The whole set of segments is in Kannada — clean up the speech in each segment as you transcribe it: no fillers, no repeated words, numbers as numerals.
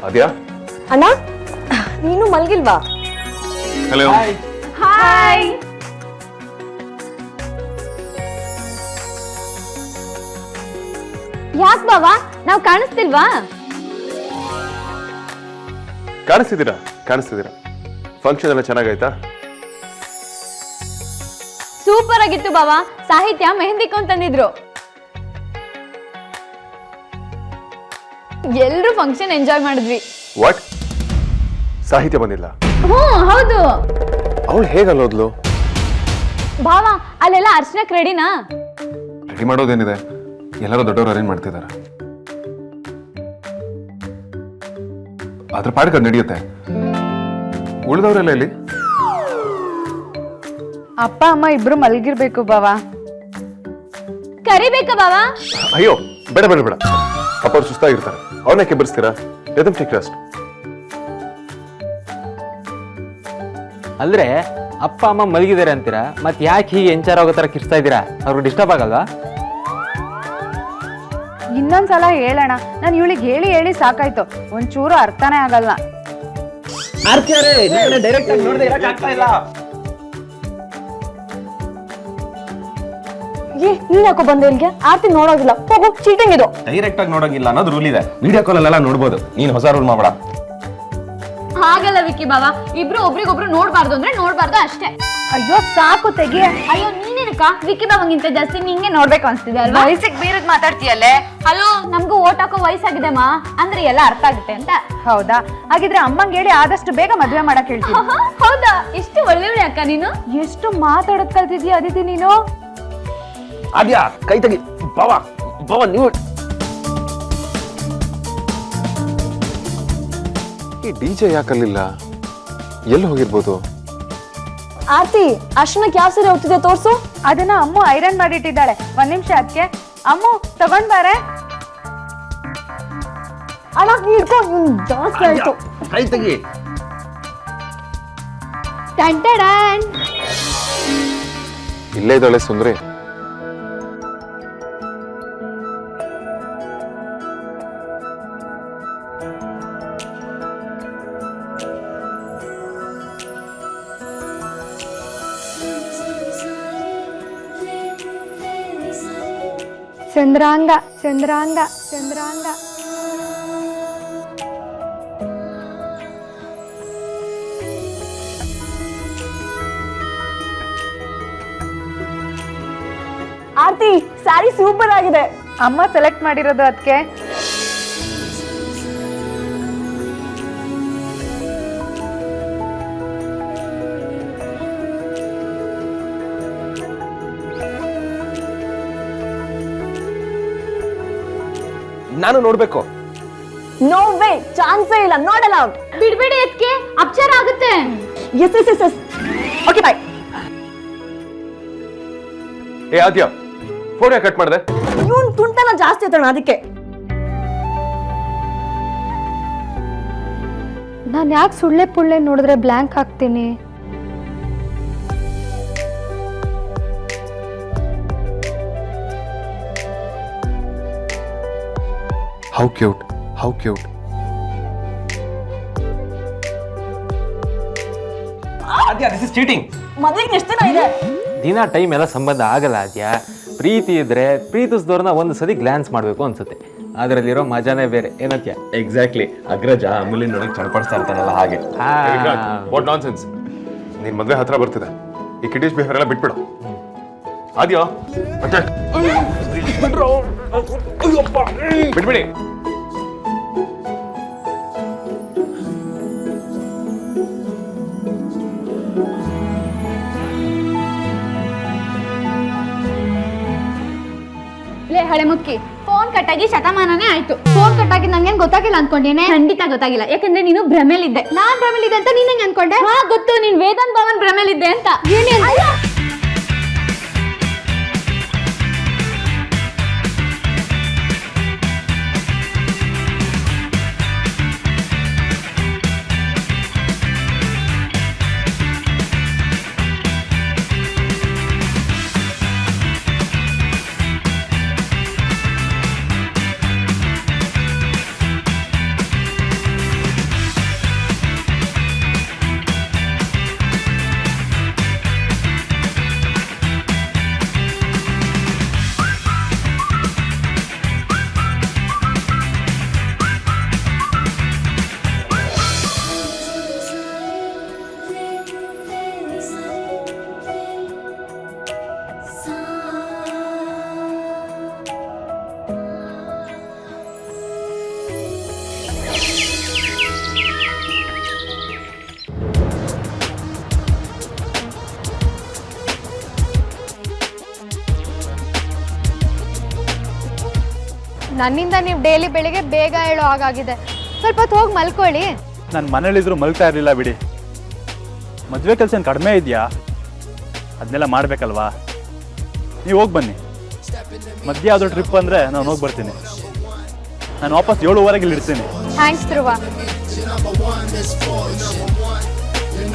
ಅದ್ಯಾ ಅಣ್ಣ ನೀನು ಮಲ್ಗಿಲ್ವಾ? Hello hi. ಯಾಕ್ ಬಾವಾ ನಾವ್ ಕಾಣಿಸ್ತಿಲ್ವಾ? ಕಾಣಿಸ್ತಿದ್ದೀರಾ ಫಂಕ್ಷನ್ ಎಲ್ಲ ಚೆನ್ನಾಗಾಯ್ತಾ? ಸೂಪರ್ ಆಗಿತ್ತು ಬಾವಾ. ಸಾಹಿತ್ಯ ಮೆಹಂದಿ ತಂದಿದ್ರು. ಎಲ್ರು ಫಂಕ್ಷನ್ ಎಂಜಾಯ್ ಮಾಡಿದ್ವಿ. ವಾಟ್? ಸಾಹಿತ್ಯ ಬಂದಿಲ್ಲ? ಹೌದು. ಅವಳು ಹೇಗಲ್ಲೋದ್ಲು? ಬಾವಾ ಅಲ್ಲೆಲ್ಲ ಅರ್ಚನಕ್ ರೆಡಿನಾ? ರೆಡಿ ಮಾಡೋದೇನಿದೆ, ಎಲ್ಲರೂ ದೊಡ್ಡವರು ಅರೇಂಜ್ ಮಾಡ್ತಿದ್ದಾರೆ. ಅದ್ರ ಪಾಠ ನಡೆಯುತ್ತೆ. ಉಳಿದವರೆಲ್ಲ ಇಲ್ಲಿ? ಅಪ್ಪ ಅಮ್ಮ ಇಬ್ರು ಮಲ್ಗಿರ್ಬೇಕು ಬಾವಾ. ಕರಿಬೇಕಾ ಬಾವಾ? ಅಯ್ಯೋ ಬೇಡ ಬೇಡ ಬೇಡ, ಅಪ್ಪ ಅವ್ರು ಸುಸ್ತಾಗಿರ್ತಾರೆ. ಅವನ್ನ ಕೆಬ್ಬರಿಸ್ತೀರಾ? ರಿದಮ್ ಟೇಕ್ ರೆಸ್ಟ್. ಅಲ್ದ್ರೆ ಅಪ್ಪ ಅಮ್ಮ ಮಲಗಿದ್ದಾರೆ ಅಂತೀರಾ, ಮತ್ತೆ ಯಾಕೆ ಹೀಗೆ ಎಂಚಾರ ಆಗೋ ತರ ಕಿರ್ಸ್ತಾ ಇದ್ದೀರಾ? ಅವ್ರಿಗೆ ಡಿಸ್ಟರ್ಬ್ ಆಗಲ್ವಾ? ಇನ್ನೊಂದ್ಸಲ ಹೇಳೋಣ. ನಾನು ಇವಳಿಗೆ ಹೇಳಿ ಹೇಳಿ ಸಾಕಾಯ್ತು, ಒಂಚೂರು ಅರ್ಥನೇ ಆಗಲ್ಲ. ಡೈರೆಕ್ಟ್ ಆಗಿ ನೋಡದೆ ಇರಕ್ಕೆ ಆಗ್ತಾ ಇಲ್ಲ. ನೀನ್ ಯಾಕೋ ಬಂದೆ ಇಲ್ಲಿಗೆ? ಆರ್ತಿ ನೋಡೋಗಿಲ್ಲ. ಹೋಗೋ, ಚೀಟಿಂಗ್ ಇದು. ಡೈರೆಕ್ಟ್ ಆಗಿ ನೋಡಂಗಿಲ್ಲ ಅನ್ನೋದು ರೂಲ್ ಇದೆ. ವಿಡಿಯೋ ಕಾಲ್ ಅಲ್ಲೆಲ್ಲ ನೋಡ್ಬೋದು. ನೀನ್ ಹೊಸ ರೂಲ್ ಮಾಡಬೇಡ. ಹಾಗಲ್ಲ ವಿಕ್ಕಿ ಬಾವಾ, ಇಬ್ರು ಒಬ್ರಿಗೊಬ್ರು ನೋಡ್ಬಾರ್ದು ಅಂದ್ರೆ ನೋಡ್ಬಾರ್ದು ಅಷ್ಟೇ. ಅಯ್ಯೋ ಸಾಕು ತೆಗಿ. ಅಯ್ಯೋ ನೀನೇನಕ್ಕ ವಿಕ್ಕಿ ಬಾವಂಗಿಂತ ಜಾಸ್ತಿ ನಿಂಗೆ ನೋಡ್ಬೇಕು ಅನ್ಸ್ತಿದೆ ಅಲ್ವಾ? ವಯಸ್ಸಿಗೆ ಬೀರದ್ ಮಾತಾಡ್ತೀಯಲ್ಲೇ. ಹಲೋ, ನಮ್ಗೂ ಓಟ್ ಹಾಕೋ ವಯಸ್ಸಾಗಿದೆ ಮಾ, ಅಂದ್ರೆ ಎಲ್ಲ ಅರ್ಥ ಆಗುತ್ತೆ ಅಂತ. ಹೌದಾ? ಹಾಗಿದ್ರೆ ಅಮ್ಮಂಗೆ ಹೇಳಿ ಆದಷ್ಟು ಬೇಗ ಮದ್ವೆ ಮಾಡಕ್ ಹೇಳ್ತೀನಿ. ಹೌದಾ? ಇಷ್ಟು ಒಳ್ಳೆಯವಳೆ ಅಕ್ಕ ನೀನು. ಎಷ್ಟು ಮಾತಾಡೋದ್ ಕಲ್ತಿದ್ಯಾ ಅದಿತಿ ನೀನು. ಅದ್ಯಾ ಕೈ ತೆಗಿ. ಬಾವಾ ನೀವು ಈ ಡಿಜೆ ಯಾಕಲ್ಲಿಲ್ಲ? ಎಲ್ಲಿ ಹೋಗಿರ್ಬೋದು? ಆರ್ತಿ, ಅರ್ಶನಕ್ಕೆ ಯಾವ ಸೀರೆ ಹೋಗ್ತಿದೆ ತೋರ್ಸು. ಅದನ್ನ ಅಮ್ಮ ಐರನ್ ಮಾಡಿಟ್ಟಿದ್ದಾಳೆ. ಒಂದ್ ನಿಮಿಷ ಅದಕ್ಕೆ. ಅಮ್ಮ ತಗೊಂಡ್ ಬಾರೆ. ಅಣ್ಣ ಹಿಡ್ಕೊ, ಜಾಸ್ತಿ ಆಯ್ತು. ಕೈ ತೆಗಿ. ಟಂಟಡನ್. ಇಲ್ಲೇ ಇದ್ದಾಳೆ ಸುಂದ್ರಿ. ಚಂದ್ರಾಂಗ ಚಂದ್ರಾಂಗ ಚಂದ್ರಾಂಗ. ಆರ್ತಿ, ಸ್ಯಾರಿ ಸೂಪರ್ ಆಗಿದೆ. ಅಮ್ಮ ಸೆಲೆಕ್ಟ್ ಮಾಡಿರೋದು ಅದಕ್ಕೆ. ನಾನು ನೋಡ್ಬೇಕು. ನೋ ವೇ, ಚಾನ್ಸೇ ಇಲ್ಲ. ನೋಡಲ್ಲ. ಬಿಡ್ಬೇಡಿ, ಅದಕ್ಕೆ ಅಪಚಾರ ಆಗುತ್ತೆ. Yes yes yes yes. Okay bye. ಏ ಆದ್ಯಾ, ಫೋನ್ ಯಾಕೆ ಕಟ್ ಮಾಡಿದೆ? ಇವನ್ ತುಂಟನ ಜಾಸ್ತಿ ಆಯ್ತಣ್ಣ, ಅದಕ್ಕೆ. ನಾನು ಯಾಕೆ ಸುಳ್ಳೆ ಪುಳ್ಳೆ ನೋಡಿದ್ರೆ ಬ್ಲ್ಯಾಂಕ್ ಹಾಕ್ತೀನಿ? How cute, how cute. ಅದ್ಯಾ ದಿಸ್ ಇಸ್ ಚೀಟಿಂಗ್. ಮದ್ವೆಗೆ ಎಷ್ಟು ದಿನ ಇದೆ? ದಿನ ಟೈಮ್ ಎಲ್ಲ ಸಂಬಂಧ ಆಗಲ್ಲ ಅದ್ಯಾ. ಪ್ರೀತಿ ಇದ್ರೆ ಪ್ರೀತಿಸಿದವ್ರನ್ನ ಒಂದು ಸತಿ ಗ್ಲಾನ್ಸ್ ಮಾಡ್ಬೇಕು ಅನ್ಸುತ್ತೆ. ಅದರಲ್ಲಿರೋ ಮಜಾನೇ ಬೇರೆ. ಏನತ್ಯ? ಎಕ್ಸಾಕ್ಟ್ಲಿ. ಅಗ್ರಜ ಅಮೂಲ್ಯ ನೋಡಕ್ ಚಡ್ಪಡಿಸ್ತಾ ಇರ್ತಾನಲ್ಲ ಹಾಗೆ. What nonsense. ನಿನ್ ಮದ್ವೆ ಹತ್ರ ಬರ್ತಿದೆ, ಈ ಕಿಟೀಶ್ ಬಿಹೇವಿಯರ್ ಎಲ್ಲ ಬಿಟ್ಬಿಡು. ಆದ್ಯಾ ಬಿಟ್ಬಿಡಿ. ಲೇ ಹಳೆ ಮುಕ್ಕಿ, ಫೋನ್ ಕಟ್ಟಾಗಿ ಶತಮಾನನೇ ಆಯ್ತು. ಫೋನ್ ಕಟ್ಟಾಗಿ ನಂಗೇನ್ ಗೊತ್ತಾಗಿಲ್ಲ ಅನ್ಕೊಂಡೇನೆ? ಖಂಡಿತ ಗೊತ್ತಾಗಿಲ್ಲ, ಯಾಕಂದ್ರೆ ನೀನು ಭ್ರಮೆಲಿದ್ದೆ. ನಾನ್ ಭ್ರಮೆಲಿದ್ದೆ ಅಂತ ನೀನ್ ಹೆಂಗ್ ಅನ್ಕೊಂಡೆ? ಹಾ ಗೊತ್ತು, ನೀನ್ ವೇದಾಂತ್ ಭವನ್ ಭ್ರಮೆಲಿದ್ದೆ ಅಂತ. ನನ್ನಿಂದ ನೀವು ಡೈಲಿ ಬೆಳಿಗ್ಗೆ ಬೇಗ ಹೇಳೋ ಹಾಗಾಗಿದೆ. ಸ್ವಲ್ಪ ಹೊತ್ತು ಹೋಗಿ ಮಲ್ಕೊಳ್ಳಿ. ನಾನು ಮನೇಲಿದ್ರು ಮಲ್ತಾ ಇರಲಿಲ್ಲ ಬಿಡಿ. ಮದುವೆ ಕೆಲಸ ಏನು ಕಡಿಮೆ ಇದೆಯಾ? ಅದನ್ನೆಲ್ಲ ಮಾಡಬೇಕಲ್ವಾ? ನೀವು ಹೋಗಿ ಬನ್ನಿ. ಮಧ್ಯೆ ಯಾವುದೋ ಟ್ರಿಪ್ ಅಂದರೆ ನಾನು ಹೋಗಿ ಬರ್ತೀನಿ. ನಾನು ವಾಪಸ್ 7:15 ಇಲ್ಲಿ ಇರ್ತೀನಿ. Thanks Dhruva.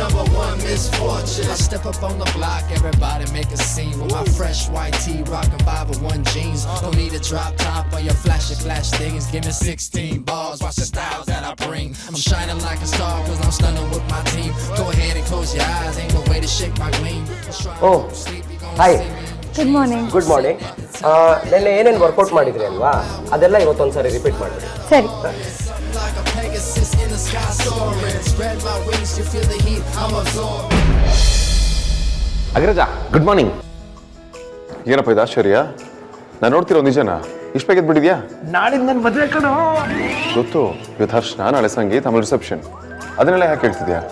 Number one misfortune. I step up on the block, everybody make a scene with my fresh white tee, rockin' 501 jeans. Don't need a drop top or your flashy flash things. Give me 16 bars, watch the styles that I bring. I'm shining like a star cause I'm stunning with my team. Go ahead and close your eyes, ain't no way to shake my gleam. ಓ hi, good morning. Good morning. ನೆನ್ನೆ ಏನೇನು ವರ್ಕೌಟ್ ಮಾಡಿದ್ರಿ ಅಲ್ವಾ, ಅದೆಲ್ಲ ಇವತ್ತೊಂದ್ಸರಿ ರಿಪೀಟ್ ಮಾಡಿದ್ರಿ. ಸರಿ. Like a Pegasus in the sky soaring. Spread my wings, you feel the heat, I'm absorbed. Agraja, good morning. ಏನಪ್ಪ ಇದು ಆಶ್ಚರ್ಯ? ನಾನು ನೋಡ್ತಿರೋ ನಿಜನಾ? ಇಷ್ಟು ಬೇಗ ಎದ್ಬಿಟ್ಟಿದ್ಯಾ? ನಾಳಿಂದ ನನ್ನ ಮದುವೆ ಕಣೋ. ಗೊತ್ತು, ಇವತ್ತು ಹರ್ಷನ, ನಾಳೆ ಸಂಗೀತ, ಆಮೇಲೆ ರಿಸೆಪ್ಷನ್. ಅದನ್ನೆಲ್ಲ ಯಾಕೆ ಹೇಳ್ತಿದ್ಯಾ?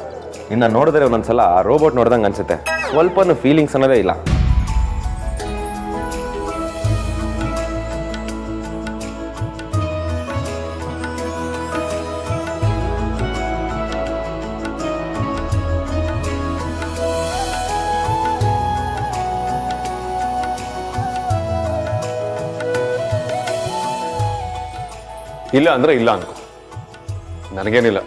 ಇನ್ನು ನೋಡಿದ್ರೆ ಒಂದೊಂದ್ಸಲ ರೋಬೋಟ್ ನೋಡ್ದಂಗೆ ಅನ್ಸುತ್ತೆ. ಸ್ವಲ್ಪನೂ ಫೀಲಿಂಗ್ಸ್ ಅನ್ನೋದೇ ಇಲ್ಲ. ಇಲ್ಲ ಅಂದರೆ ಇಲ್ಲ ಅನ್ಕೋ, ನನಗೇನಿಲ್ಲ.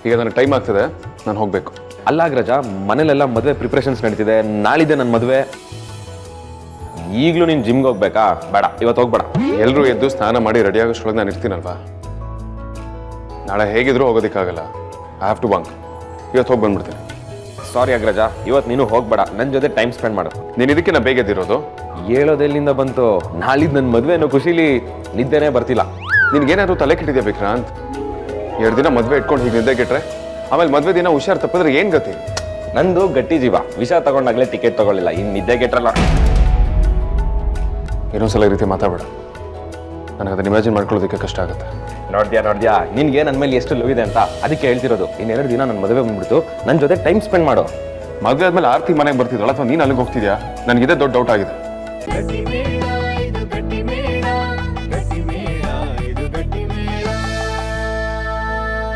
ಈಗ ನನಗೆ ಟೈಮ್ ಆಗ್ತದೆ, ನಾನು ಹೋಗಬೇಕು. ಅಲ್ಲ ಅಗ್ರಜ, ಮನೇಲೆಲ್ಲ ಮದುವೆ ಪ್ರಿಪ್ರೇಷನ್ಸ್ ನಡೀತಿದೆ. ನಾಳಿದೆ ನನ್ನ ಮದುವೆ. ಈಗಲೂ ನೀನು ಜಿಮ್ಗೆ ಹೋಗ್ಬೇಕಾ? ಬೇಡ, ಇವತ್ತು ಹೋಗ್ಬೇಡ. ಎಲ್ಲರೂ ಎದ್ದು ಸ್ನಾನ ಮಾಡಿ ರೆಡಿ ಆಗೋಷ್ಟೊಳಗೆ ನಾನು ಇರ್ತೀನಲ್ವಾ? ನಾಳೆ ಹೇಗಿದ್ರೂ ಹೋಗೋದಕ್ಕಾಗಲ್ಲ. I have to bunk. ಇವತ್ತು ಹೋಗಿ ಬಂದ್ಬಿಡ್ತೀನಿ. ಸಾರಿ ಅಗ್ರಜ, ಇವತ್ತು ನೀನು ಹೋಗ್ಬೇಡ. ನನ್ನ ಜೊತೆ ಟೈಮ್ ಸ್ಪೆಂಡ್ ಮಾಡು. ನೀನು ಇದಕ್ಕೆ ನಾ ಬೇಗ ಎದ್ದಿರೋದು. ಹೇಳೋದೆಲ್ಲಿಂದ ಬಂತು? ನಾಳಿದ್ದು ನನ್ನ ಮದುವೆ ಅನ್ನೋ ಖುಷಿಲಿ ನಿದ್ದೆನೇ ಬರ್ತಿಲ್ಲ. ನಿನ್ಗೇನಾದ್ರು ತಲೆ ಕೆಟ್ಟಿದ್ಯಾ ವಿಕ್ರಾಂತ್? 2 ದಿನ ಮದುವೆ ಇಟ್ಕೊಂಡು ಹೀಗೆ ನಿದ್ದೆ ಕೆಟ್ರೆ ಆಮೇಲೆ ಮದುವೆ ದಿನ ಹುಷಾರು ತಪ್ಪಿದ್ರೆ ಏನು ಗತಿ? ನಂದು ಗಟ್ಟಿ ಜೀವ. ವಿಷ ತಗೊಂಡಾಗಲೇ ಟಿಕೆಟ್ ತಗೊಳ್ಳಿಲ್ಲ, ಇನ್ನು ನಿದ್ದೆ ಕೆಟ್ರಲ್ಲ. ಇನ್ನೊಂದ್ಸಲ ಈ ರೀತಿ ಮಾತಾಡಬೇಡ. ನನಗೆ ಅದನ್ನ ಇಮ್ಯಾಜಿನ್ ಮಾಡ್ಕೊಳ್ಳೋದಕ್ಕೆ ಕಷ್ಟ ಆಗುತ್ತೆ. ನೋಡ್ದ್ಯಾ ನಿನ್ಗೆ ನನ್ನ ಮೇಲೆ ಎಷ್ಟು ಲವ್ ಇದೆ ಅಂತ. ಅದಕ್ಕೆ ಹೇಳ್ತಿರೋದು, ಇನ್ನೆರಡು ದಿನ ನನ್ನ ಮದುವೆ ಬಂದ್ಬಿಡ್ತು, ನನ್ನ ಜೊತೆ ಟೈಮ್ ಸ್ಪೆಂಡ್ ಮಾಡು. ಮದುವೆ ಆದ್ಮೇಲೆ ಆರ್ತಿ ಮನೆಗೆ ಬರ್ತಿದ್ದಳ ಅಥವಾ ನೀನು ಅಲ್ಲಿಗೆ ಹೋಗ್ತಿದ್ಯಾ? ನನಗಿದೇ ದೊಡ್ಡ ಡೌಟ್ ಆಗಿದೆ.